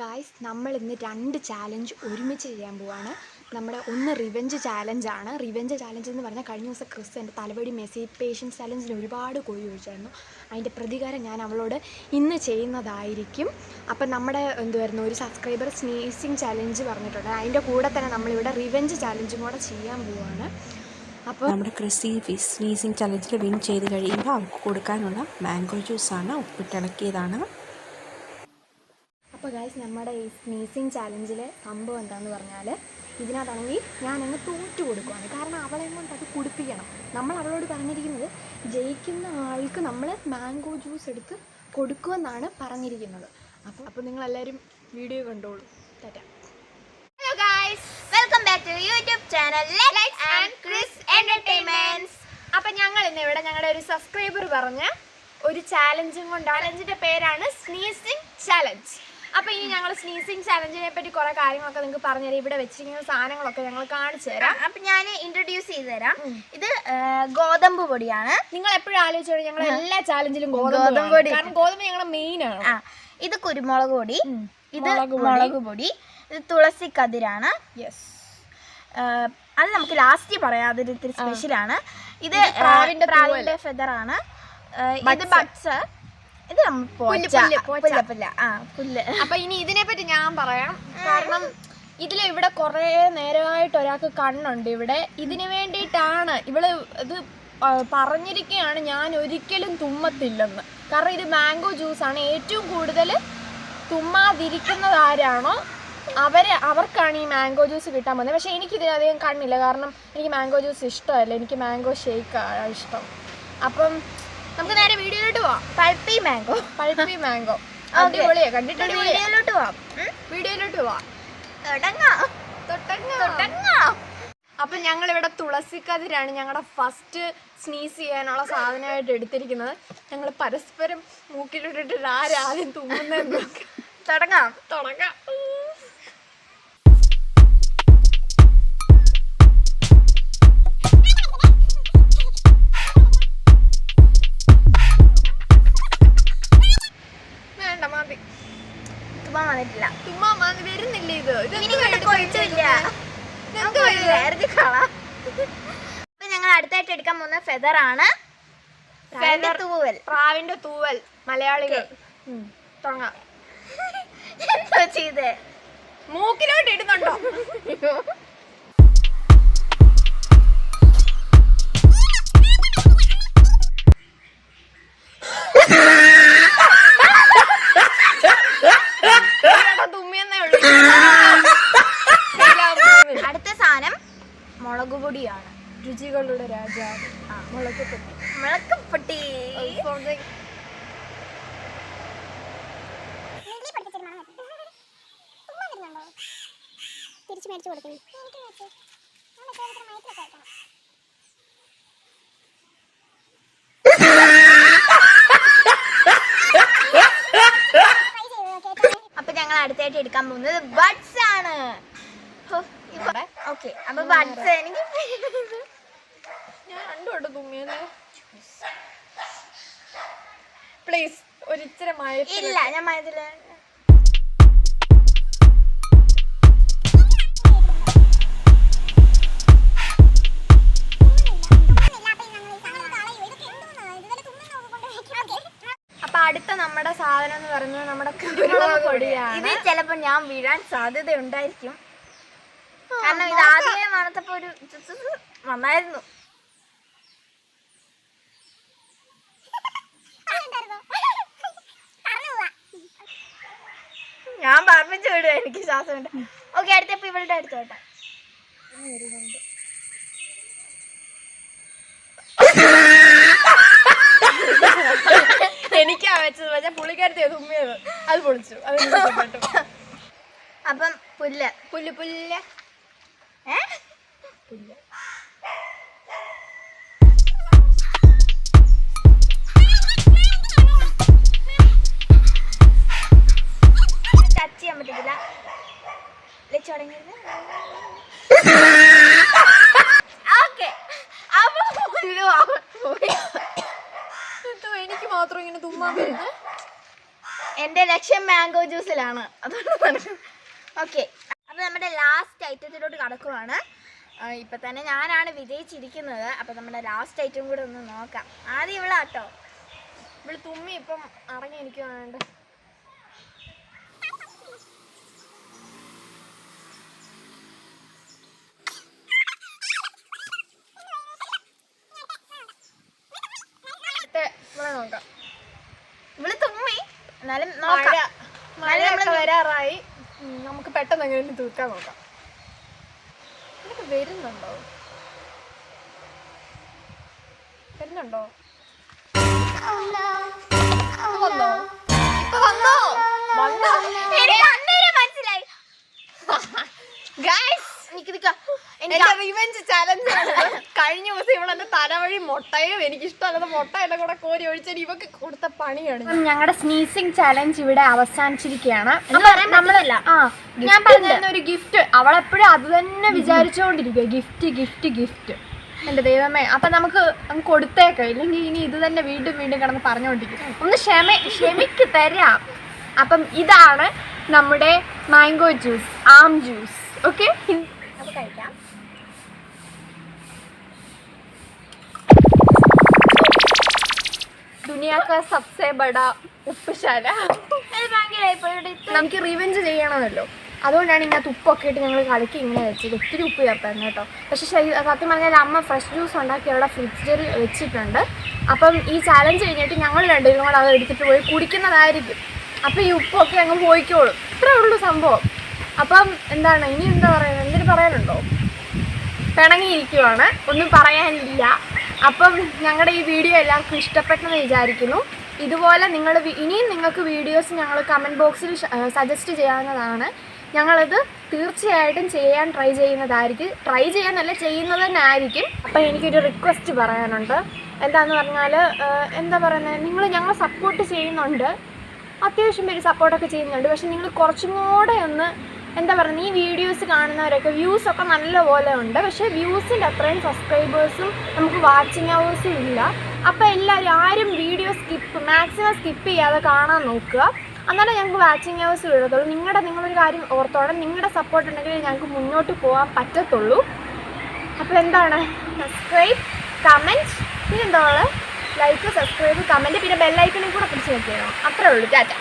Guys നമ്മൾ ഇന്ന് 2 challenge ഒരുമിച്ച് ചെയ്യാൻ പോവാണ്. നമ്മുടെ ഒന്ന് റിവെഞ്ച് ചാലഞ്ചാണ്. റിവെഞ്ച് ചാലഞ്ച് എന്ന് പറഞ്ഞാൽ കഴിഞ്ഞ ദിവസം ക്രിസ് എൻ്റെ തലവടി മെസ്സി പേഷ്യൻസ് ചാലഞ്ചിന് ഒരുപാട് കോഴി ഒഴിച്ചായിരുന്നു. അതിൻ്റെ പ്രതികാരം ഞാൻ അവളോട് ഇന്ന് ചെയ്യുന്നതായിരിക്കും. അപ്പം നമ്മുടെ എന്തുവായിരുന്നു ഒരു സബ്സ്ക്രൈബർ സ്നീസിങ് ചാലഞ്ച് പറഞ്ഞിട്ടുണ്ട്. അതിൻ്റെ കൂടെ തന്നെ നമ്മളിവിടെ റിവെഞ്ച് ചാലഞ്ചും കൂടെ ചെയ്യാൻ പോവാണ്. അപ്പോൾ നമ്മുടെ ക്രിസ് സ്നീസിങ് ചലഞ്ചിൽ വിൻ ചെയ്ത് കഴിയുമ്പോൾ അവർക്ക് കൊടുക്കാനുള്ള മാംഗോ ജ്യൂസാണ്, ഉപ്പിട്ടിളക്കിയതാണ്. അപ്പോൾ ഗൈസ് നമ്മുടെ ഈ സ്നീസിങ് ചാലഞ്ചിലെ സംഭവം എന്താണെന്ന് പറഞ്ഞാൽ ഇതിനകത്താണെങ്കിൽ ഞാനങ്ങ് തോറ്റു കൊടുക്കുവാണ്. കാരണം അവളെ കൊണ്ട് അത് കുടിപ്പിക്കണം. നമ്മൾ അവളോട് പറഞ്ഞിരിക്കുന്നത് ജയിക്കുന്ന ആൾക്ക് നമ്മൾ മാംഗോ ജ്യൂസ് എടുത്ത് കൊടുക്കുമെന്നാണ് പറഞ്ഞിരിക്കുന്നത്. അപ്പോൾ നിങ്ങളെല്ലാവരും വീഡിയോ കണ്ടോളൂ. Tata. Hello guys, welcome back to YouTube channel Lex and Chris Entertainments. അപ്പം ഞങ്ങൾ ഇന്ന് ഇവിടെ ഞങ്ങളുടെ ഒരു സബ്സ്ക്രൈബർ പറഞ്ഞ ഒരു ചാലഞ്ചും കൊണ്ടാണ്. ചാലഞ്ചിൻ്റെ പേരാണ് സ്നീസിങ് ചാലഞ്ച്. അപ്പോൾ ഇനി ഞങ്ങൾ സ്നീസിങ് ചാലഞ്ചിനെ പറ്റി കുറേ കാര്യങ്ങളൊക്കെ നിങ്ങൾക്ക് പറഞ്ഞുതരാം. ഇവിടെ വെച്ചിരിക്കുന്ന സാധനങ്ങളൊക്കെ ഞങ്ങൾ കാണിച്ചു തരാം. അപ്പം ഞാൻ ഇൻട്രൊഡ്യൂസ് ചെയ്ത് തരാം. ഇത് ഗോതമ്പ് പൊടിയാണ്. നിങ്ങൾ എപ്പോഴും ആലോചിച്ചോളൂ, ഞങ്ങൾ എല്ലാ ചാലഞ്ചിലും ഗോതമ്പ് പൊടി, കാരണം ഗോതമ്പ് ഞങ്ങളുടെ മെയിൻ ആണ്. ഇത് കുരുമുളക് പൊടി, ഇത് മുളക് പൊടി, ഇത് തുളസി കതിരാണ്. യെസ്, അത് നമുക്ക് ലാസ്റ്റ് പറയാം, അതൊരു ഇത്തിരി സ്പെഷ്യലാണ്. ഇത് പ്രാവിന്റെ ഫെദറാണ്. ഇത് ബഡ്സ്, ഇത് പുല്ല്. അപ്പൊ ഇനി ഇതിനെ പറ്റി ഞാൻ പറയാം. കാരണം ഇവിടെ കുറേ നേരമായിട്ട് ഒരാൾക്ക് കണ്ണുണ്ട് ഇവിടെ. ഇതിനു വേണ്ടിയിട്ടാണ് ഇവള് ഇത് പറഞ്ഞിരിക്കുകയാണ് ഞാൻ ഒരിക്കലും തുമ്മത്തില്ലെന്ന്. കാരണം ഇത് മാംഗോ ജ്യൂസാണ്. ഏറ്റവും കൂടുതൽ തുമ്മാതിരിക്കുന്നത് ആരാണോ അവർക്കാണ് ഈ മാംഗോ ജ്യൂസ് കിട്ടാൻ പോകുന്നത്. പക്ഷേ എനിക്കിതിനധികം കണ്ണില്ല, കാരണം എനിക്ക് മാംഗോ ജ്യൂസ് ഇഷ്ടമല്ല. എനിക്ക് മാംഗോ ഷേക്കാണ് ഇഷ്ടം. അപ്പം നമുക്ക് നേരെ വീഡിയോയിലോട്ട് പോവാം. പൾപ്പി മാംഗോ അടിപൊളിയാ, കണ്ടിട്ടുണ്ട്. വീഡിയോയിലോട്ട് പോവാം. അപ്പം ഞങ്ങളിവിടെ തുളസിക്കതിരാണ് ഞങ്ങളുടെ ഫസ്റ്റ് സ്നീസ് ചെയ്യാനുള്ള സാധനമായിട്ട് എടുത്തിരിക്കുന്നത്. ഞങ്ങൾ പരസ്പരം മൂക്കിലിട്ടിട്ട് ആരാദ്യം തുമ്മുന്നതെന്നൊക്കെ തുടങ്ങാം. വരുന്നില്ല. ഞങ്ങൾ അടുത്തായിട്ട് എടുക്കാൻ പോകുന്ന ഫെദറാണ്. പ്രാവിന്റെ തൂവൽ മലയാളികൾ തുടങ്ങാം. എന്തോ ചെയ്തേ, മൂക്കിലോട്ട് ഇടുന്നുണ്ടോ? അടുത്ത സാധനം മുളക് പൊടിയാണ്. രുചികളുടെ രാജാവ് മുളക് പൊട്ടി. തിരിച്ചു മേടിച്ചു കൊടുക്കണം. അപ്പൊ ഞങ്ങൾ അടുത്തായിട്ട് എടുക്കാൻ പോകുന്നത് ബഡ്സ് ആണ്. ഓക്കെ, അപ്പൊ ബഡ്സ് എനിക്ക് ഞാൻ രണ്ടു തുമ്മിയത്. പ്ലീസ് ഒരിച്ചിരി ഇല്ല, ഞാൻ മയത്തില്ല. അപ്പൊ അടുത്ത നമ്മുടെ സാധനം എന്ന് പറയുന്നത് നമ്മുടെ കുരുമുളക് പൊടിയാണ്. ഇത് ചിലപ്പോ ഞാൻ വീഴാൻ സാധ്യത ഉണ്ടായിരിക്കും, കാരണം ഇത് ആദ്യമേ മണത്തപ്പോ ഒരു നന്നായിരുന്നു. ഞാൻ പറപ്പിച്ചു വിടുക, എനിക്ക് ശ്വാസം ഉണ്ട്. ഓക്കെ, അടുത്തപ്പോ ഇവളുടെ അടുത്തോട്ടെ. എനിക്കാ വെച്ചത്, പക്ഷെ പുള്ളിക്കാരത്തെ തുമ്മിയത് അത് പൊളിച്ചു. അപ്പം പുല്ല് ടച്ച് ചെയ്യാൻ പറ്റത്തില്ല. എനിക്ക് മാത്രം ഇങ്ങനെ തുമ്മാൻ വരുന്നത്. എൻ്റെ ലക്ഷ്യം മാംഗോ ജ്യൂസിലാണ്. അതുകൊണ്ട് ഓക്കെ, അപ്പോൾ നമ്മുടെ ലാസ്റ്റ് ഐറ്റത്തിലോട്ട് കടക്കുവാണ്. ഇപ്പം തന്നെ ഞാനാണ് വിജയിച്ചിരിക്കുന്നത്. അപ്പം നമ്മുടെ ലാസ്റ്റ് ഐറ്റം കൂടെ ഒന്ന് നോക്കാം. ആദ്യം ഇവളാട്ടോ. ഇവിടെ തുമ്മി ഇപ്പം അടങ്ങിയിരിക്കുവാണ്ട്. നോക്കാം. ഇവള് തുമ്മി, എന്നാലും നോക്കാം. മഴയൊക്കെ വരാറായി. നമുക്ക് പെട്ടെന്ന് എങ്ങനെയും തൂക്കാൻ നോക്കാം. ഇതൊക്കെ വരുന്നുണ്ടോ? വരുന്നുണ്ടോ? വന്നോ? വന്നോ? വന്നോ? എനിക്ക് അന്നേരം മനസ്സിലായി. ഗൈസ്, എന്റെ റിവെഞ്ച് ചലഞ്ച് ആണ്. കഴിഞ്ഞ ദിവസം ഇവളെന്റെ തലവഴി മുട്ടയും എനിക്കിഷ്ടമല്ലാത്ത മുട്ട എല്ലാം കൂടെ കോരി ഒഴിച്ചാൽ ഇവക്ക് കൊടുത്ത പണിയാണ്. ഞങ്ങളുടെ സ്നീസിങ് ചലഞ്ച് ഇവിടെ അവസാനിച്ചിരിക്കുകയാണ്. ഞാൻ പറഞ്ഞ ഒരു ഗിഫ്റ്റ് അവളെപ്പോഴും അത് തന്നെ വിചാരിച്ചുകൊണ്ടിരിക്കുക. Gift gift gift. എന്റെ ദൈവമേ, അപ്പൊ നമുക്ക് അങ്ങ് കൊടുത്തേക്കാം. ഇല്ലെങ്കിൽ ഇനി ഇത് തന്നെ വീണ്ടും വീണ്ടും കിടന്ന് പറഞ്ഞുകൊണ്ടിരിക്കും. ഒന്ന് ക്ഷമിക്ക് തരാം. അപ്പം ഇതാണ് നമ്മുടെ മാംഗോ ജ്യൂസ്, ആം ജ്യൂസ്. ഓക്കെ, അത് കഴിക്കാം. दुनिया का सबसे बड़ा ഉപ്പുശാല. നമുക്ക് റിവെഞ്ച് ചെയ്യണമല്ലോ, അതുകൊണ്ടാണ് ഇങ്ങനത്തെ ഉപ്പൊക്കെ ഇട്ട് ഞങ്ങൾ കലക്കി ഇങ്ങനെ വെച്ചത്. ഒത്തിരി ഉപ്പ് ചേർത്തായിരുന്നു കേട്ടോ. പക്ഷേ സത്യം പറഞ്ഞാൽ അമ്മ ഫ്രഷ് ജ്യൂസ് ഉണ്ടാക്കി അവിടെ ഫ്രിഡ്ജിൽ വെച്ചിട്ടുണ്ട്. അപ്പം ഈ ചാലഞ്ച് കഴിഞ്ഞിട്ട് ഞങ്ങൾ രണ്ടുപേരും കൂടെ അത് എടുത്തിട്ട് പോയി കുടിക്കുന്നതായിരിക്കും. അപ്പം ഈ ഉപ്പൊക്കെ അങ്ങ് പോയിക്കോളും. ഇത്രേ ഉള്ളൂ സംഭവം. അപ്പം എന്താണ് ഇനി എന്താ പറയുന്നത്? എന്തിനു പറയാനുണ്ടോ? പിണങ്ങിയിരിക്കുവാണ്, ഒന്നും പറയാനില്ല. അപ്പം ഞങ്ങളുടെ ഈ വീഡിയോ എല്ലാവർക്കും ഇഷ്ടപ്പെട്ടെന്ന് വിചാരിക്കുന്നു. ഇതുപോലെ നിങ്ങൾ ഇനിയും നിങ്ങൾക്ക് വീഡിയോസ് ഞങ്ങൾ കമൻറ്റ് ബോക്സിൽ സജസ്റ്റ് ചെയ്യാവുന്നതാണ്. ഞങ്ങളത് തീർച്ചയായിട്ടും ചെയ്യാൻ ട്രൈ ചെയ്യാനല്ല, ചെയ്യുന്നത് തന്നെ ആയിരിക്കും. അപ്പം എനിക്കൊരു റിക്വസ്റ്റ് പറയാനുണ്ട്. എന്താണെന്ന് പറഞ്ഞാൽ എന്താ പറയുന്നത്, നിങ്ങൾ ഞങ്ങളെ സപ്പോർട്ട് ചെയ്യുന്നുണ്ട്, അത്യാവശ്യം പേര് സപ്പോർട്ടൊക്കെ ചെയ്യുന്നുണ്ട്. പക്ഷെ നിങ്ങൾ കുറച്ചും കൂടെ ഒന്ന് എന്താ പറയുക, ഈ വീഡിയോസ് കാണുന്നവരൊക്കെ വ്യൂസൊക്കെ നല്ലപോലെ ഉണ്ട്. പക്ഷേ വ്യൂസിൻ്റെ അത്രയും സബ്സ്ക്രൈബേഴ്സും നമുക്ക് വാച്ചിങ് അവേഴ്സും ഇല്ല. അപ്പോൾ എല്ലാവരും ആരും വീഡിയോ മാക്സിമം സ്കിപ്പ് ചെയ്യാതെ കാണാൻ നോക്കുക. എന്നാലും ഞങ്ങൾക്ക് വാച്ചിങ് അവേഴ്സ് വീഴത്തുള്ളൂ. നിങ്ങളൊരു കാര്യം ഓർത്തോടെ, നിങ്ങളുടെ സപ്പോർട്ട് ഉണ്ടെങ്കിൽ ഞങ്ങൾക്ക് മുന്നോട്ട് പോകാൻ പറ്റത്തുള്ളൂ. അപ്പോൾ എന്താണ്, സബ്സ്ക്രൈബ്, കമൻറ്റ്, പിന്നെന്താ ലൈക്ക്, സബ്സ്ക്രൈബ്, കമൻറ്റ്, പിന്നെ ബെല്ലൈക്കണിൽ കൂടെ പിടിച്ച് നോക്കിയാൽ അത്രേ ഉള്ളൂ. ടാറ്റ.